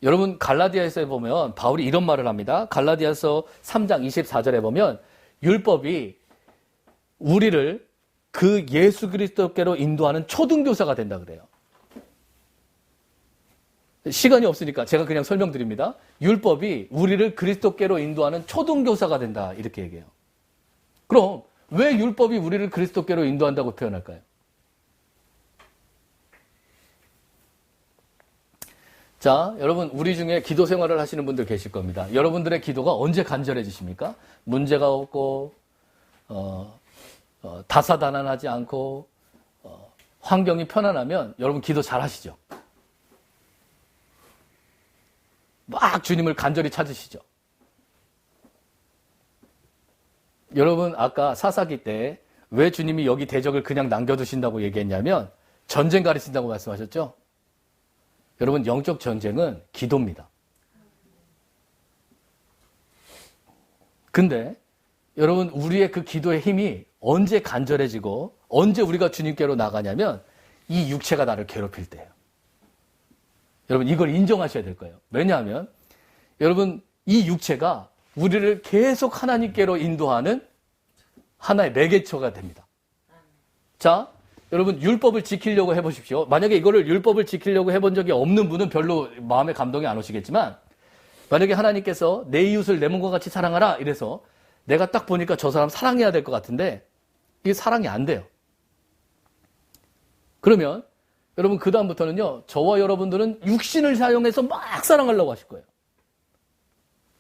여러분, 갈라디아서에 보면 바울이 이런 말을 합니다. 갈라디아서 3장 24절에 보면 율법이 우리를 그 예수 그리스도께로 인도하는 초등교사가 된다 그래요. 시간이 없으니까 제가 그냥 설명드립니다. 율법이 우리를 그리스도께로 인도하는 초등교사가 된다, 이렇게 얘기해요. 그럼 왜 율법이 우리를 그리스도께로 인도한다고 표현할까요? 자, 여러분, 우리 중에 기도 생활을 하시는 분들 계실 겁니다. 여러분들의 기도가 언제 간절해지십니까? 문제가 없고 다사다난하지 않고 환경이 편안하면 여러분 기도 잘 하시죠? 막 주님을 간절히 찾으시죠? 여러분, 아까 사사기 때 왜 주님이 여기 대적을 그냥 남겨두신다고 얘기했냐면 전쟁 가르친다고 말씀하셨죠? 여러분, 영적 전쟁은 기도입니다. 근데 여러분, 우리의 그 기도의 힘이 언제 간절해지고 언제 우리가 주님께로 나가냐면 이 육체가 나를 괴롭힐 때예요. 여러분, 이걸 인정하셔야 될 거예요. 왜냐하면 여러분, 이 육체가 우리를 계속 하나님께로 인도하는 하나의 매개처가 됩니다. 자, 여러분, 율법을 지키려고 해보십시오. 만약에 이거를 율법을 지키려고 해본 적이 없는 분은 별로 마음에 감동이 안 오시겠지만, 만약에 하나님께서 내 이웃을 내 몸과 같이 사랑하라 이래서 내가 딱 보니까 저 사람 사랑해야 될 것 같은데 이게 사랑이 안 돼요. 그러면 여러분, 그 다음부터는요, 저와 여러분들은 육신을 사용해서 막 사랑하려고 하실 거예요.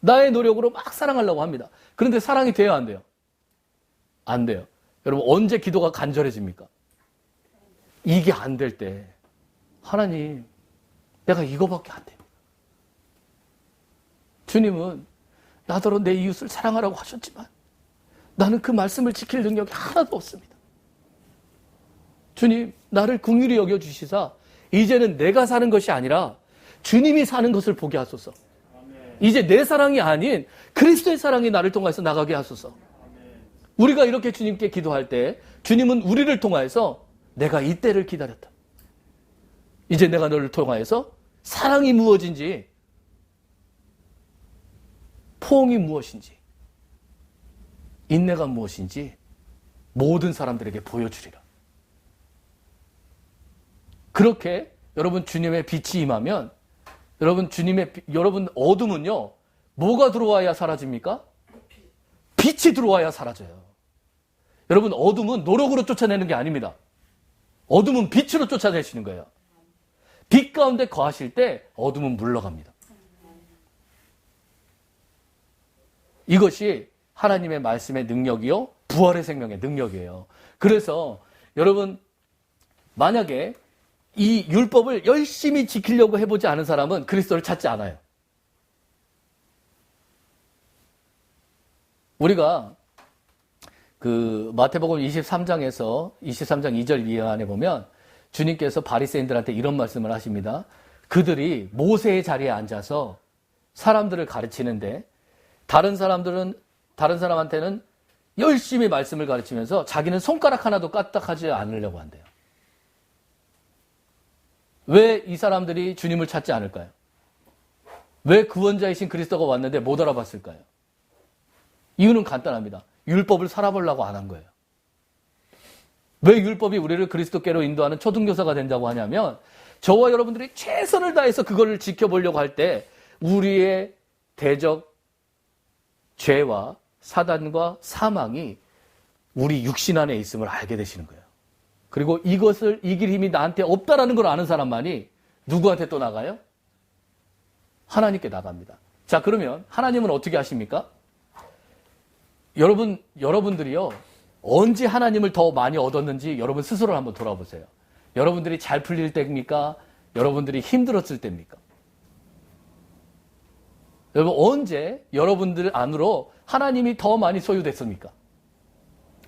나의 노력으로 막 사랑하려고 합니다. 그런데 사랑이 돼요, 안 돼요? 안 돼요. 여러분, 언제 기도가 간절해집니까? 이게 안 될 때, 하나님, 내가 이거밖에 안 됩니다. 주님은 나더러 내 이웃을 사랑하라고 하셨지만 나는 그 말씀을 지킬 능력이 하나도 없습니다. 주님, 나를 긍휼히 여겨주시사 이제는 내가 사는 것이 아니라 주님이 사는 것을 보게 하소서. 이제 내 사랑이 아닌 그리스도의 사랑이 나를 통해서 나가게 하소서. 우리가 이렇게 주님께 기도할 때 주님은 우리를 통하여서 내가 이때를 기다렸다. 이제 내가 너를 통하여서 사랑이 무엇인지, 포옹이 무엇인지, 인내가 무엇인지 모든 사람들에게 보여주리라. 그렇게 여러분, 주님의 빛이 임하면 여러분 어둠은요, 뭐가 들어와야 사라집니까? 빛이 들어와야 사라져요. 여러분, 어둠은 노력으로 쫓아내는 게 아닙니다. 어둠은 빛으로 쫓아내시는 거예요. 빛 가운데 거하실 때 어둠은 물러갑니다. 이것이 하나님의 말씀의 능력이요, 부활의 생명의 능력이에요. 그래서 여러분, 만약에 이 율법을 열심히 지키려고 해보지 않은 사람은 그리스도를 찾지 않아요. 우리가 그 마태복음 23장 2절 이하에 보면 주님께서 바리새인들한테 이런 말씀을 하십니다. 그들이 모세의 자리에 앉아서 사람들을 가르치는데 다른 사람한테는 열심히 말씀을 가르치면서 자기는 손가락 하나도 까딱하지 않으려고 한대요. 왜 이 사람들이 주님을 찾지 않을까요? 왜 구원자이신 그리스도가 왔는데 못 알아봤을까요? 이유는 간단합니다. 율법을 살아보려고 안 한 거예요. 왜 율법이 우리를 그리스도께로 인도하는 초등교사가 된다고 하냐면 저와 여러분들이 최선을 다해서 그걸 지켜보려고 할 때 우리의 대적 죄와 사단과 사망이 우리 육신 안에 있음을 알게 되시는 거예요. 그리고 이것을 이길 힘이 나한테 없다라는 걸 아는 사람만이 누구한테 또 나가요? 하나님께 나갑니다. 자, 그러면 하나님은 어떻게 하십니까? 여러분들이요, 언제 하나님을 더 많이 얻었는지 여러분 스스로 한번 돌아보세요. 여러분들이 잘 풀릴 때입니까? 여러분들이 힘들었을 때입니까? 여러분, 언제 여러분들 안으로 하나님이 더 많이 소유됐습니까?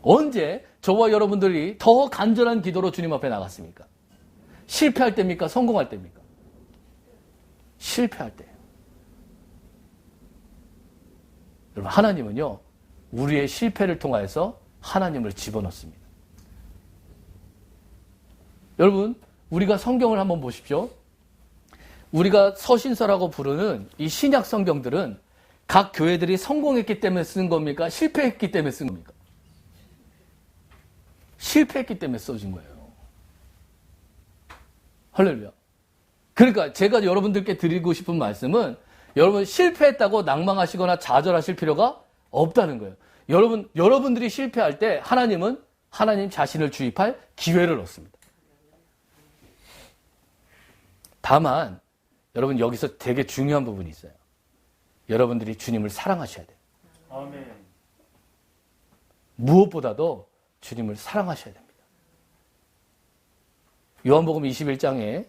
언제 저와 여러분들이 더 간절한 기도로 주님 앞에 나갔습니까? 실패할 때입니까? 성공할 때입니까? 실패할 때예요. 여러분, 하나님은요, 우리의 실패를 통하여서 하나님을 집어넣습니다. 여러분, 우리가 성경을 한번 보십시오. 우리가 서신서라고 부르는 이 신약 성경들은 각 교회들이 성공했기 때문에 쓴 겁니까? 실패했기 때문에 쓴 겁니까? 실패했기 때문에 써진 거예요. 할렐루야. 그러니까 제가 여러분들께 드리고 싶은 말씀은 여러분 실패했다고 낭망하시거나 좌절하실 필요가 없다는 거예요. 여러분들이 실패할 때 하나님은 하나님 자신을 주입할 기회를 얻습니다. 다만 여러분 여기서 되게 중요한 부분이 있어요. 여러분들이 주님을 사랑하셔야 돼요. 아멘. 무엇보다도 주님을 사랑하셔야 됩니다. 요한복음 21장에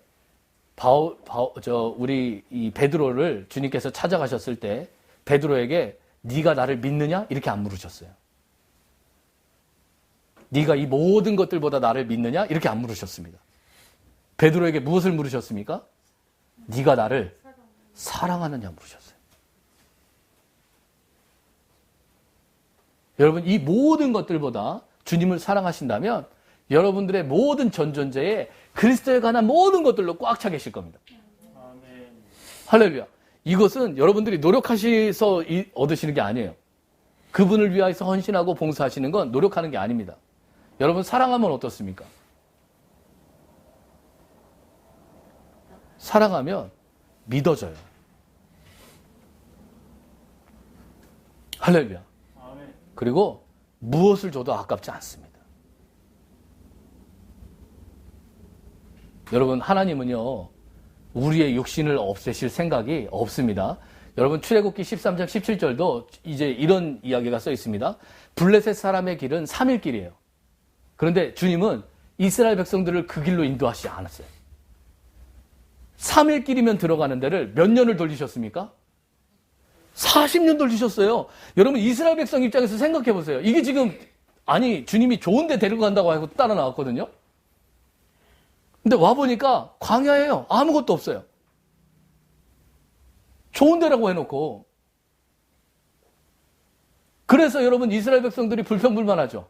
우리 이 베드로를 주님께서 찾아가셨을 때 베드로에게 네가 나를 믿느냐? 이렇게 안 물으셨어요. 네가 이 모든 것들보다 나를 믿느냐? 이렇게 안 물으셨습니다. 베드로에게 무엇을 물으셨습니까? 네가 나를 사랑하느냐 물으셨어요. 여러분, 이 모든 것들보다 주님을 사랑하신다면 여러분들의 모든 전존재에 그리스도에 관한 모든 것들로 꽉 차 계실 겁니다. 아멘. 할렐루야. 이것은 여러분들이 노력하셔서 얻으시는 게 아니에요. 그분을 위하여서 헌신하고 봉사하시는 건 노력하는 게 아닙니다. 여러분, 사랑하면 어떻습니까? 사랑하면 믿어져요. 할렐루야. 아멘. 그리고 무엇을 줘도 아깝지 않습니다. 여러분, 하나님은요, 우리의 육신을 없애실 생각이 없습니다. 여러분, 출애굽기 13장 17절도 이제 이런 이야기가 써 있습니다. 블레셋 사람의 길은 3일 길이에요. 그런데 주님은 이스라엘 백성들을 그 길로 인도하시지 않았어요. 3일 길이면 들어가는 데를 몇 년을 돌리셨습니까? 40년 돌리셨어요. 여러분, 이스라엘 백성 입장에서 생각해 보세요. 이게 지금, 주님이 좋은 데 데리고 간다고 하고 따라 나왔거든요. 근데 와보니까 광야예요. 아무것도 없어요. 좋은 데라고 해놓고. 그래서 여러분, 이스라엘 백성들이 불평불만하죠.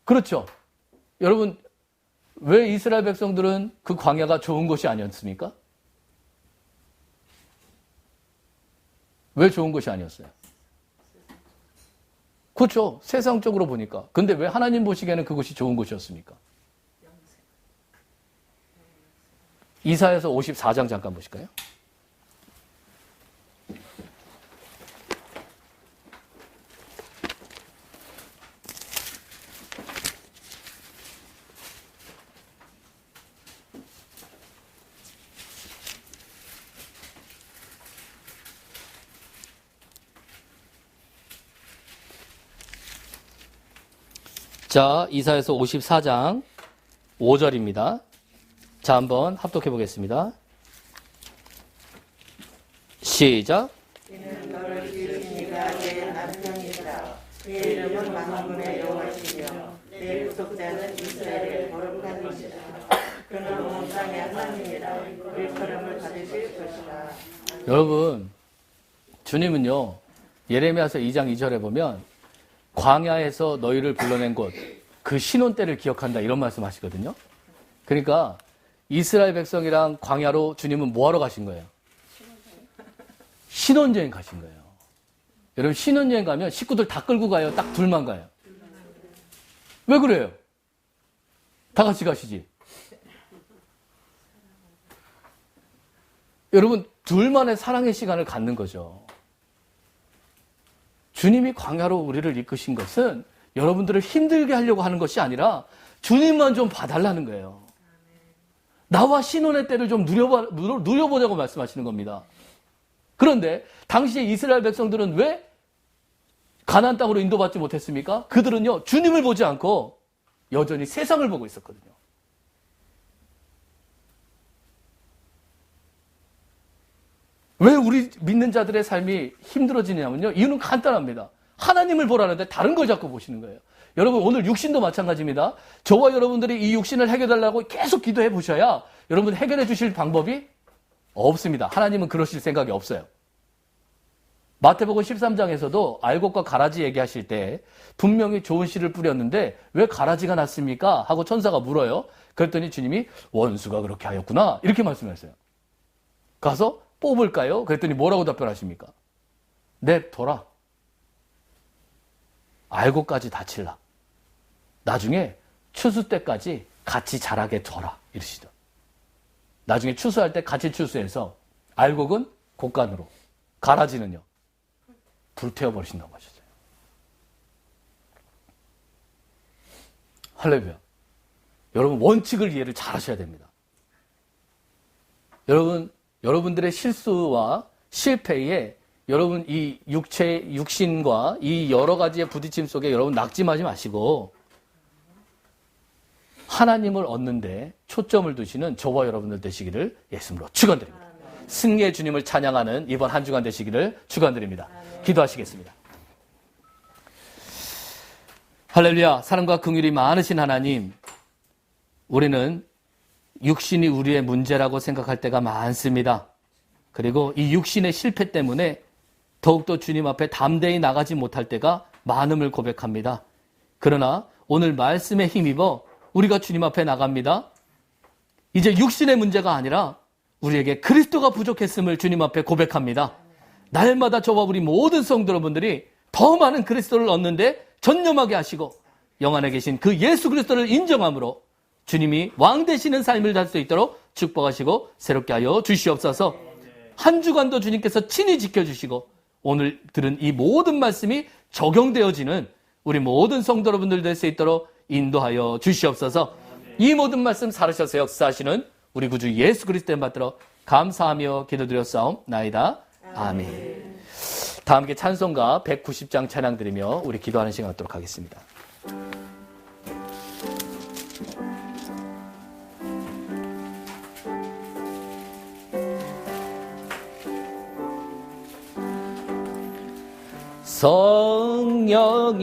그렇죠. 여러분, 왜 이스라엘 백성들은 그 광야가 좋은 곳이 아니었습니까? 왜 좋은 것이 아니었어요? 그렇죠. 세상적으로 보니까. 근데 왜 하나님 보시기에는 그곳이 좋은 곳이었습니까? 이사야서 54장 잠깐 보실까요? 자, 이사야서 54장 5절입니다. 자, 한번 합독해 보겠습니다. 시작. 이는 너를 지으신 이가 내 남편이시라. 그의 이름은 만군의 여호와시며 내 구속자는 이스라엘의 거룩한 이시라. 그는 온 땅의 하나님이라. 일컬음을 받으실 것이라. 여러분, 주님은요, 예레미야서 2장 2절에 보면 광야에서 너희를 불러낸 곳, 그 신혼 때를 기억한다 이런 말씀 하시거든요. 그러니까 이스라엘 백성이랑 광야로 주님은 뭐 하러 가신 거예요? 신혼여행 가신 거예요. 여러분, 신혼여행 가면 식구들 다 끌고 가요? 딱 둘만 가요? 왜 그래요? 다 같이 가시지. 여러분, 둘만의 사랑의 시간을 갖는 거죠. 주님이 광야로 우리를 이끄신 것은 여러분들을 힘들게 하려고 하는 것이 아니라 주님만 좀 봐달라는 거예요. 나와 신혼의 때를 좀 누려보자고 말씀하시는 겁니다. 그런데 당시에 이스라엘 백성들은 왜 가나안 땅으로 인도받지 못했습니까? 그들은요, 주님을 보지 않고 여전히 세상을 보고 있었거든요. 왜 우리 믿는 자들의 삶이 힘들어지냐면요, 이유는 간단합니다. 하나님을 보라는데 다른 걸 자꾸 보시는 거예요. 여러분, 오늘 육신도 마찬가지입니다. 저와 여러분들이 이 육신을 해결해달라고 계속 기도해 보셔야 여러분 해결해 주실 방법이 없습니다. 하나님은 그러실 생각이 없어요. 마태복음 13장에서도 알곡과 가라지 얘기하실 때 분명히 좋은 씨를 뿌렸는데 왜 가라지가 났습니까? 하고 천사가 물어요. 그랬더니 주님이 원수가 그렇게 하였구나 이렇게 말씀하셨어요. 가서 뽑을까요? 그랬더니 뭐라고 답변하십니까? 냅둬라. 알곡까지 다칠라. 나중에 추수 때까지 같이 자라게 둬라 이러시죠. 나중에 추수할 때 같이 추수해서 알곡은 곡간으로, 가라지는요 불태워버리신다고 하셨어요. 할렐루야. 여러분, 원칙을 이해를 잘 하셔야 됩니다. 여러분들의 실수와 실패에 여러분 이 육신과 이 여러 가지의 부딪힘 속에 여러분 낙심하지 마시고 하나님을 얻는데 초점을 두시는 저와 여러분들 되시기를 예수님으로 축원드립니다. 승리의 주님을 찬양하는 이번 한 주간 되시기를 축원드립니다. 기도하시겠습니다. 할렐루야. 사랑과 긍휼이 많으신 하나님, 우리는 육신이 우리의 문제라고 생각할 때가 많습니다. 그리고 이 육신의 실패 때문에 더욱더 주님 앞에 담대히 나가지 못할 때가 많음을 고백합니다. 그러나 오늘 말씀에 힘입어 우리가 주님 앞에 나갑니다. 이제 육신의 문제가 아니라 우리에게 그리스도가 부족했음을 주님 앞에 고백합니다. 날마다 저와 우리 모든 성도 여러분들이 더 많은 그리스도를 얻는데 전념하게 하시고 영안에 계신 그 예수 그리스도를 인정함으로 주님이 왕 되시는 삶을 살 수 있도록 축복하시고 새롭게 하여 주시옵소서. 한 주간도 주님께서 친히 지켜주시고 오늘 들은 이 모든 말씀이 적용되어지는 우리 모든 성도 여러분들 될 수 있도록 인도하여 주시옵소서. 이 모든 말씀 살으셔서 역사하시는 우리 구주 예수 그리스도를 받들어 감사하며 기도드렸사옵나이다. 아멘. 다 함께 찬송가 190장 찬양 드리며 우리 기도하는 시간 갖도록 하겠습니다.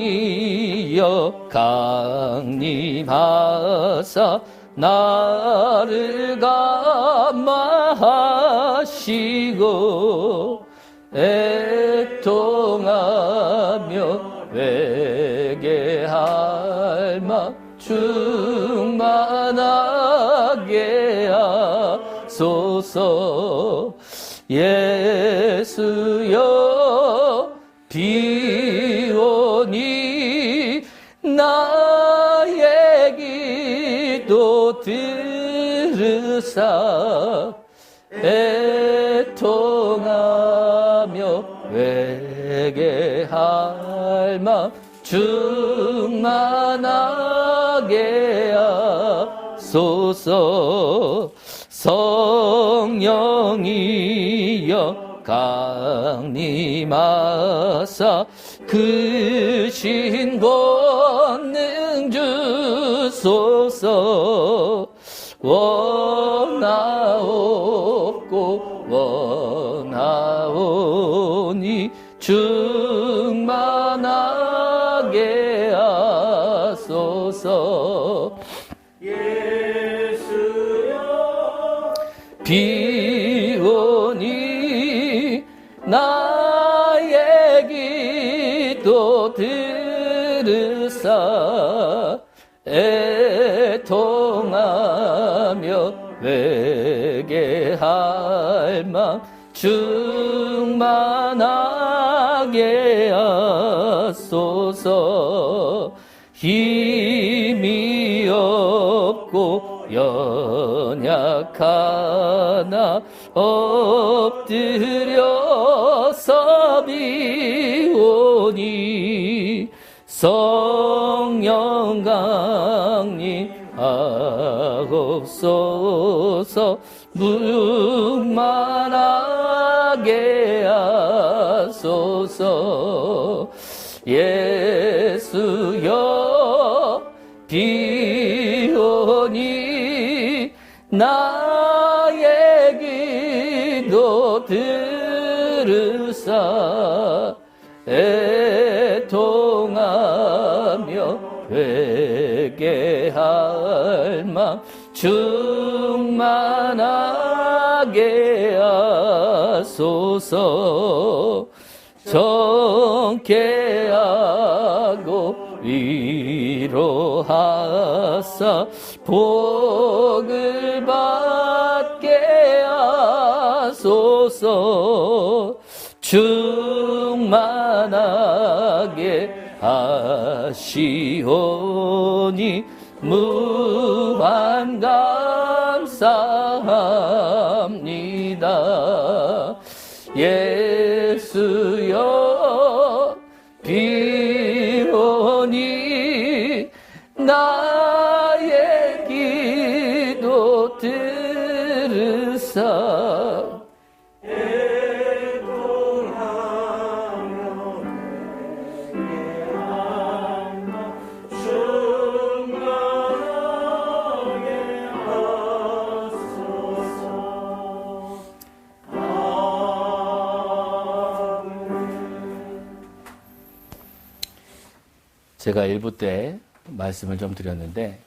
성령이여 강림하사 나를 감화하시고 애통하며 회개할 마 충만하게 하소서. 예수여 비오니 나의 기도 들으사 애통하며 회개할 마 충만하게 하소서. 성령이여 강림하사 그 신 권능 주소서. 원하옵고 원하오니 충만하게 하소서. 기도 들으사 애통하며 회개할 맘 충만하게 하소서. 힘이 없고 연약하나 엎드려서 비오니 성령 강림하옵소서. 묵만하게 하소서. 예수여 비오니 나의 기도 들으사 애통하며 회개할 맘 충만하게 하소서. 정케하고 위로하사 복을 받게 하소서. 충만하게 하시오니 무한 감사합니다. 예수여 비오니 나의 기도 들으사 제가 일부 때 말씀을 좀 드렸는데